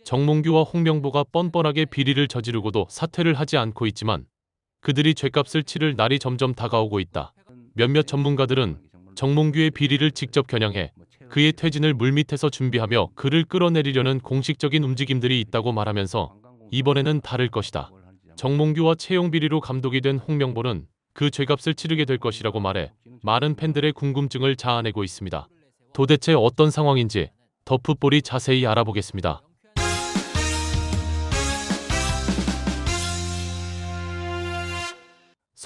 정몽규와 홍명보가 뻔뻔하게 비리를 저지르고도 사퇴를 하지 않고 있지만 그들이 죗값을 치를 날이 점점 다가오고 있다. 몇몇 전문가들은 정몽규의 비리를 직접 겨냥해 그의 퇴진을 물밑에서 준비하며 그를 끌어내리려는 공식적인 움직임들이 있다고 말하면서 이번에는 다를 것이다. 정몽규와 채용 비리로 감독이 된 홍명보는 그 죗값을 치르게 될 것이라고 말해 많은 팬들의 궁금증을 자아내고 있습니다. 도대체 어떤 상황인지 더 풋볼이 자세히 알아보겠습니다.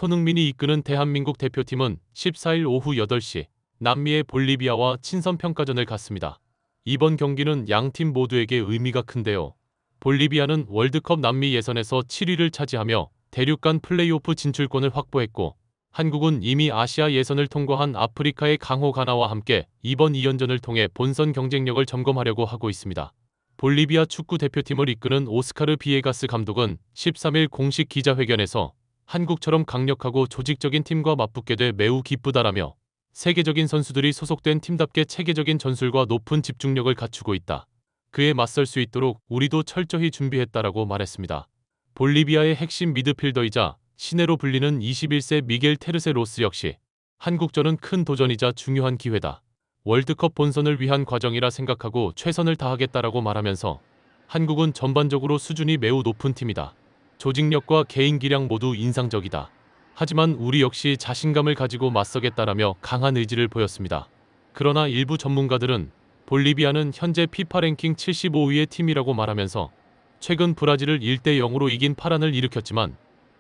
손흥민이 이끄는 대한민국 대표팀은 14일 오후 8시 남미의 볼리비아와 친선 평가전을 갖습니다. 이번 경기는 양팀 모두에게 의미가 큰데요. 볼리비아는 월드컵 남미 예선에서 7위를 차지하며 대륙 간 플레이오프 진출권을 확보했고 한국은 이미 아시아 예선을 통과한 아프리카의 강호 가나와 함께 이번 2연전을 통해 본선 경쟁력을 점검하려고 하고 있습니다. 볼리비아 축구 대표팀을 이끄는 오스카르 비에가스 감독은 13일 공식 기자회견에서 한국처럼 강력하고 조직적인 팀과 맞붙게 돼 매우 기쁘다라며 세계적인 선수들이 소속된 팀답게 체계적인 전술과 높은 집중력을 갖추고 있다. 그에 맞설 수 있도록 우리도 철저히 준비했다라고 말했습니다. 볼리비아의 핵심 미드필더이자 신예로 불리는 21세 미겔 테르세로스 역시 한국전은 큰 도전이자 중요한 기회다. 월드컵 본선을 위한 과정이라 생각하고 최선을 다하겠다라고 말하면서 한국은 전반적으로 수준이 매우 높은 팀이다. 조직력과 개인 기량 모두 인상적이다. 하지만 우리 역시 자신감을 가지고 맞서겠다라며 강한 의지를 보였습니다. 그러나 일부 전문가들은 볼리비아는 현재 피파 랭킹 75위의 팀이라고 말하면서 최근 브라질을 1대0으로 이긴 파란을 일으켰지만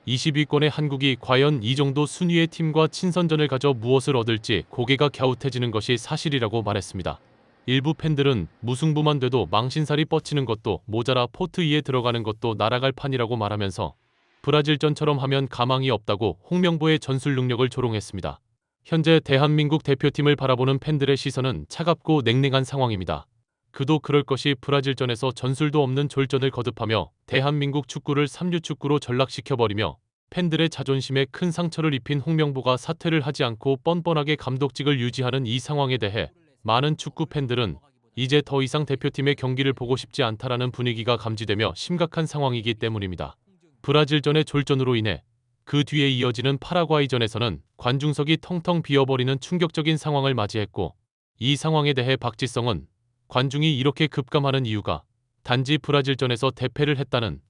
20위권의 한국이 과연 이 정도 순위의 팀과 친선전을 가져 무엇을 얻을지 고개가 갸웃해지는 것이 사실이라고 말했습니다. 일부 팬들은 무승부만 돼도 망신살이 뻗치는 것도 모자라 포트 2에 들어가는 것도 날아갈 판이라고 말하면서 브라질전처럼 하면 가망이 없다고 홍명보의 전술 능력을 조롱했습니다. 현재 대한민국 대표팀을 바라보는 팬들의 시선은 차갑고 냉랭한 상황입니다. 그도 그럴 것이 브라질전에서 전술도 없는 졸전을 거듭하며 대한민국 축구를 3류 축구로 전락시켜버리며 팬들의 자존심에 큰 상처를 입힌 홍명보가 사퇴를 하지 않고 뻔뻔하게 감독직을 유지하는 이 상황에 대해 많은 축구 팬들은 이제 더 이상 대표팀의 경기를 보고 싶지 않다라는 분위기가 감지되며 심각한 상황이기 때문입니다. 브라질전의 졸전으로 인해 그 뒤에 이어지는 파라과이전에서는 관중석이 텅텅 비어버리는 충격적인 상황을 맞이했고 이 상황에 대해 박지성은 관중이 이렇게 급감하는 이유가 단지 브라질전에서 대패를 했다는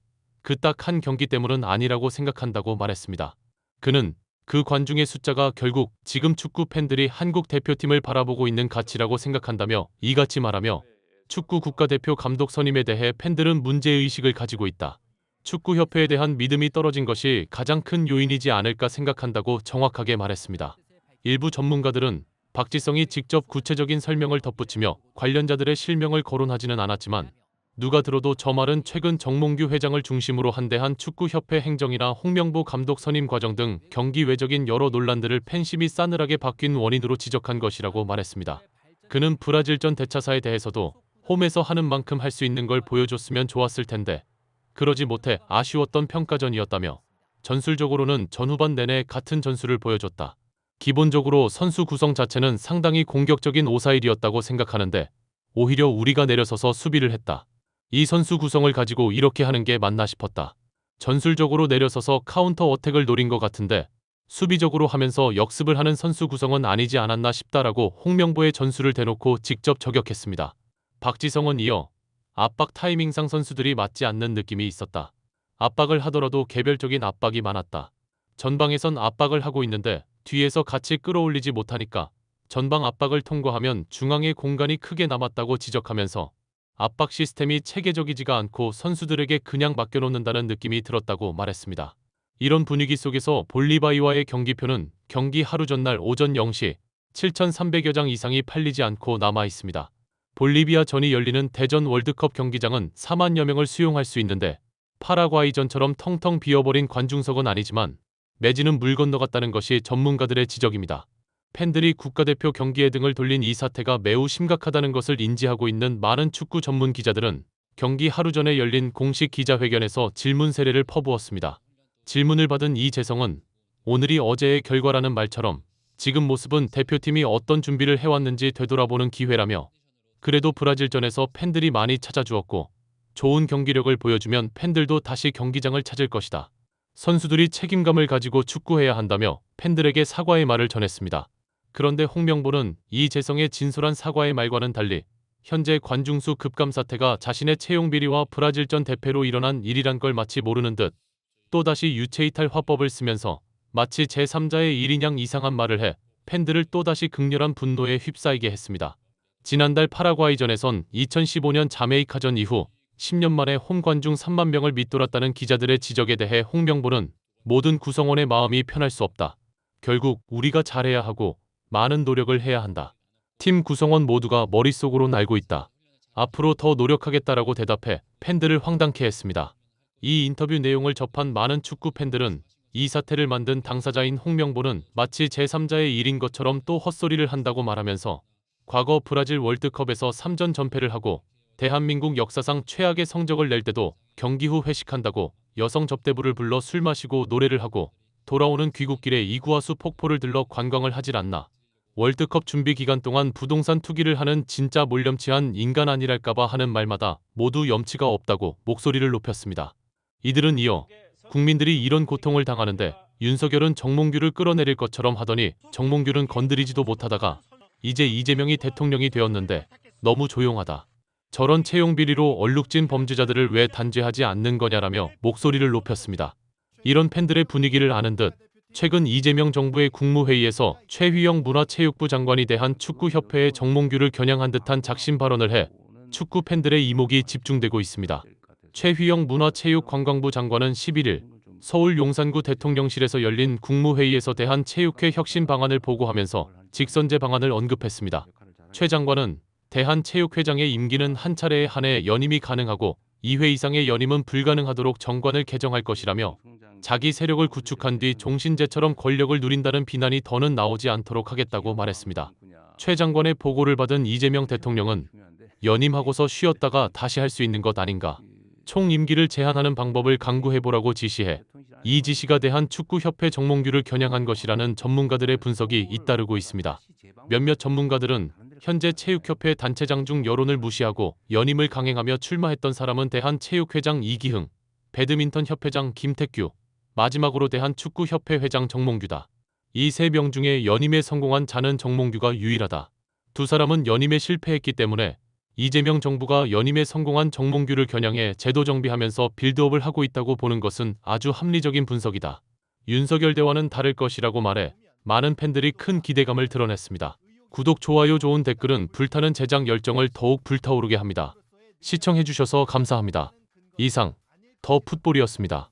그 딱 한 경기 때문은 아니라고 생각한다고 말했습니다. 그는 그 관중의 숫자가 결국 지금 축구 팬들이 한국 대표팀을 바라보고 있는 가치라고 생각한다며 이같이 말하며 축구 국가대표 감독 선임에 대해 팬들은 문제의식을 가지고 있다. 축구협회에 대한 믿음이 떨어진 것이 가장 큰 요인이지 않을까 생각한다고 정확하게 말했습니다. 일부 전문가들은 박지성이 직접 구체적인 설명을 덧붙이며 관련자들의 실명을 거론하지는 않았지만 누가 들어도 저 말은 최근 정몽규 회장을 중심으로 한대한 축구협회 행정이나 홍명보 감독 선임 과정 등 경기 외적인 여러 논란들을 팬심이 싸늘하게 바뀐 원인으로 지적한 것이라고 말했습니다. 그는 브라질전 대차사에 대해서도 홈에서 하는 만큼 할 수 있는 걸 보여줬으면 좋았을 텐데 그러지 못해 아쉬웠던 평가전이었다며 전술적으로는 전후반 내내 같은 전술을 보여줬다. 기본적으로 선수 구성 자체는 상당히 공격적인 5-4-1이었다고 생각하는데 오히려 우리가 내려서서 수비를 했다. 이 선수 구성을 가지고 이렇게 하는 게 맞나 싶었다. 전술적으로 내려서서 카운터 어택을 노린 것 같은데 수비적으로 하면서 역습을 하는 선수 구성은 아니지 않았나 싶다라고 홍명보의 전술을 대놓고 직접 저격했습니다. 박지성은 이어 압박 타이밍상 선수들이 맞지 않는 느낌이 있었다. 압박을 하더라도 개별적인 압박이 많았다. 전방에선 압박을 하고 있는데 뒤에서 같이 끌어올리지 못하니까 전방 압박을 통과하면 중앙에 공간이 크게 남았다고 지적하면서 압박 시스템이 체계적이지가 않고 선수들에게 그냥 맡겨놓는다는 느낌이 들었다고 말했습니다. 이런 분위기 속에서 볼리바이와의 경기표는 경기 하루 전날 오전 0시 7,300여 장 이상이 팔리지 않고 남아 있습니다. 볼리비아전이 열리는 대전 월드컵 경기장은 4만여 명을 수용할 수 있는데 파라과이전처럼 텅텅 비어버린 관중석은 아니지만 매진은 물 건너갔다는 것이 전문가들의 지적입니다. 팬들이 국가대표 경기에 등을 돌린 이 사태가 매우 심각하다는 것을 인지하고 있는 많은 축구 전문 기자들은 경기 하루 전에 열린 공식 기자회견에서 질문 세례를 퍼부었습니다. 질문을 받은 이재성은 오늘이 어제의 결과라는 말처럼 지금 모습은 대표팀이 어떤 준비를 해왔는지 되돌아보는 기회라며 그래도 브라질전에서 팬들이 많이 찾아주었고 좋은 경기력을 보여주면 팬들도 다시 경기장을 찾을 것이다. 선수들이 책임감을 가지고 축구해야 한다며 팬들에게 사과의 말을 전했습니다. 그런데 홍명보는 이재성의 진솔한 사과의 말과는 달리 현재 관중수 급감 사태가 자신의 채용 비리와 브라질전 대패로 일어난 일이란 걸 마치 모르는 듯 또다시 유체이탈 화법을 쓰면서 마치 제3자의 일인 양 이상한 말을 해 팬들을 또다시 극렬한 분노에 휩싸이게 했습니다. 지난달 파라과이전에선 2015년 자메이카전 이후 10년 만에 홈 관중 3만 명을 밑돌았다는 기자들의 지적에 대해 홍명보는 모든 구성원의 마음이 편할 수 없다. 결국 우리가 잘해야 하고 많은 노력을 해야 한다. 팀 구성원 모두가 머릿속으론 알고 있다. 앞으로 더 노력하겠다라고 대답해 팬들을 황당케 했습니다. 이 인터뷰 내용을 접한 많은 축구 팬들은 이 사태를 만든 당사자인 홍명보는 마치 제3자의 일인 것처럼 또 헛소리를 한다고 말하면서 과거 브라질 월드컵에서 3전 전패를 하고 대한민국 역사상 최악의 성적을 낼 때도 경기 후 회식한다고 여성 접대부를 불러 술 마시고 노래를 하고 돌아오는 귀국길에 이구아수 폭포를 들러 관광을 하질 않나. 월드컵 준비 기간 동안 부동산 투기를 하는 진짜 몰염치한 인간 아니랄까봐 하는 말마다 모두 염치가 없다고 목소리를 높였습니다. 이들은 이어 국민들이 이런 고통을 당하는데 윤석열은 정몽규를 끌어내릴 것처럼 하더니 정몽규는 건드리지도 못하다가 이제 이재명이 대통령이 되었는데 너무 조용하다. 저런 채용 비리로 얼룩진 범죄자들을 왜 단죄하지 않는 거냐라며 목소리를 높였습니다. 이런 팬들의 분위기를 아는 듯 최근 이재명 정부의 국무회의에서 최휘영 문화체육부 장관이 대한축구협회의 정몽규를 겨냥한 듯한 작심 발언을 해 축구 팬들의 이목이 집중되고 있습니다. 최휘영 문화체육관광부 장관은 11일 서울 용산구 대통령실에서 열린 국무회의에서 대한체육회 혁신 방안을 보고하면서 직선제 방안을 언급했습니다. 최 장관은 대한체육회장의 임기는 한 차례에 한해 연임이 가능하고 2회 이상의 연임은 불가능하도록 정관을 개정할 것이라며 자기 세력을 구축한 뒤 종신제처럼 권력을 누린다는 비난이 더는 나오지 않도록 하겠다고 말했습니다. 최 장관의 보고를 받은 이재명 대통령은 연임하고서 쉬었다가 다시 할 수 있는 것 아닌가. 총 임기를 제한하는 방법을 강구해보라고 지시해 이 지시가 대한축구협회 정몽규를 겨냥한 것이라는 전문가들의 분석이 잇따르고 있습니다. 몇몇 전문가들은 현재 체육협회 단체장 중 여론을 무시하고 연임을 강행하며 출마했던 사람은 대한체육회장 이기흥, 배드민턴 협회장 김택규, 마지막으로 대한축구협회 회장 정몽규다. 이 세 명 중에 연임에 성공한 자는 정몽규가 유일하다. 두 사람은 연임에 실패했기 때문에 이재명 정부가 연임에 성공한 정몽규를 겨냥해 제도 정비하면서 빌드업을 하고 있다고 보는 것은 아주 합리적인 분석이다. 윤석열 대화는 다를 것이라고 말해 많은 팬들이 큰 기대감을 드러냈습니다. 구독, 좋아요, 좋은 댓글은 불타는 제작 열정을 더욱 불타오르게 합니다. 시청해주셔서 감사합니다. 이상 더 풋볼이었습니다.